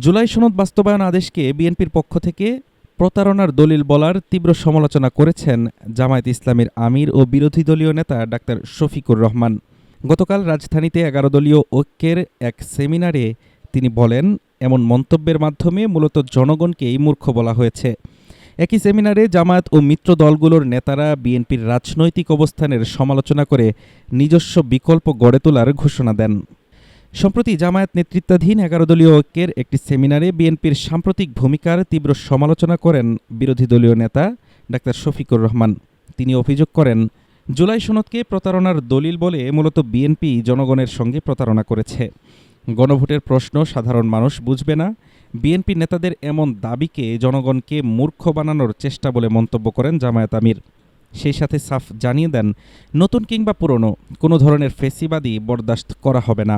জুলাই সনদ বাস্তবায়ন আদেশকে বিএনপির পক্ষ থেকে প্রতারণার দলিল বলার তীব্র সমালোচনা করেছেন জামায়াতে ইসলামীর আমির ও বিরোধী দলীয় নেতা ডাক্তার শফিকুর রহমান। গতকাল রাজধানীতে ১১ দলীয় ঐক্যের এক সেমিনারে তিনি বলেন, এমন মন্তব্যের মাধ্যমে মূলত জনগণকেই মূর্খ বলা হয়েছে। একই সেমিনারে জামায়াত ও মিত্র দলগুলোর নেতারা বিএনপির রাজনৈতিক অবস্থানের সমালোচনা করে নিজস্ব বিকল্প গড়ে তোলার ঘোষণা দেন। সম্প্রতি জামায়াত নেতৃত্বাধীন ১১ দলীয় ঐক্যের একটি সেমিনারে বিএনপির সাম্প্রতিক ভূমিকার তীব্র সমালোচনা করেন বিরোধী দলীয় নেতা ডাক্তার শফিকুর রহমান। তিনি অভিযোগ করেন, জুলাই সনদকে প্রতারণার দলিল বলে মূলত বিএনপি জনগণের সঙ্গে প্রতারণা করেছে। গণভোটের প্রশ্ন সাধারণ মানুষ বুঝবে না। বিএনপি নেতাদের এমন দাবিকে জনগণকে মূর্খ বানানোর চেষ্টা বলে মন্তব্য করেন জামায়াত আমির। সেই সাথে সাফ জানিয়ে দেন, নতুন কিংবা পুরনো কোনো ধরনের ফেসিবাদী বরদাস্ত করা হবে না।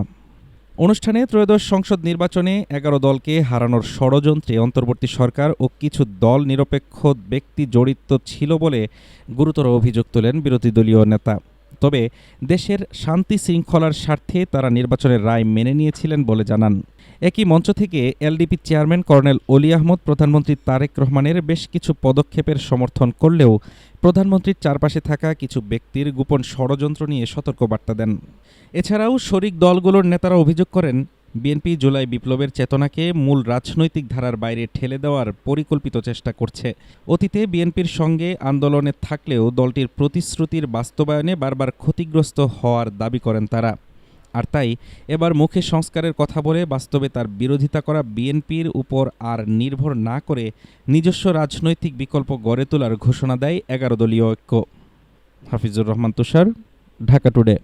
অনুষ্ঠানে ত্রয়োদশ সংসদ নির্বাচনে ১১ দলকে হারানোর ষড়যন্ত্রে অন্তর্বর্তী সরকার ও কিছু দল নিরপেক্ষ ব্যক্তি জড়িত ছিল বলে গুরুতর অভিযোগ তোলেন বিরোধী দলীয় নেতা। তবে দেশের শান্তি শৃঙ্খলার স্বার্থে তারা নির্বাচনের রায় মেনে নিয়েছিলেন বলে জানান। একই মঞ্চ থেকে এলডিপি চেয়ারম্যান কর্নেল অলি আহমদ প্রধানমন্ত্রী তারেক রহমানের বেশ কিছু পদক্ষেপের সমর্থন করলেও প্রধানমন্ত্রীর চারপাশে থাকা কিছু ব্যক্তির গোপন ষড়যন্ত্র নিয়ে সতর্কবার্তা দেন। এছাড়াও শরিক দলগুলোর নেতারা অভিযোগ করেন, বিএনপি জুলাই বিপ্লবের চেতনাকে মূল রাজনৈতিক ধারার বাইরে ঠেলে দেওয়ার পরিকল্পিত চেষ্টা করছে। অতীতে বিএনপির সঙ্গে আন্দোলনে থাকলেও দলটির প্রতিশ্রুতির বাস্তবায়নে বারবার ক্ষতিগ্রস্ত হওয়ার দাবি করেন তারা। আর তাই এবার মুখে সংস্কারের কথা বলে বাস্তবে তার বিরোধিতা করা বিএনপির উপর আর নির্ভর না করে নিজস্ব রাজনৈতিক বিকল্প গড়ে তোলার ঘোষণা দেয় ১১ দলীয় ঐক্য। হাফিজুর রহমান তুষার, ঢাকা টুডে।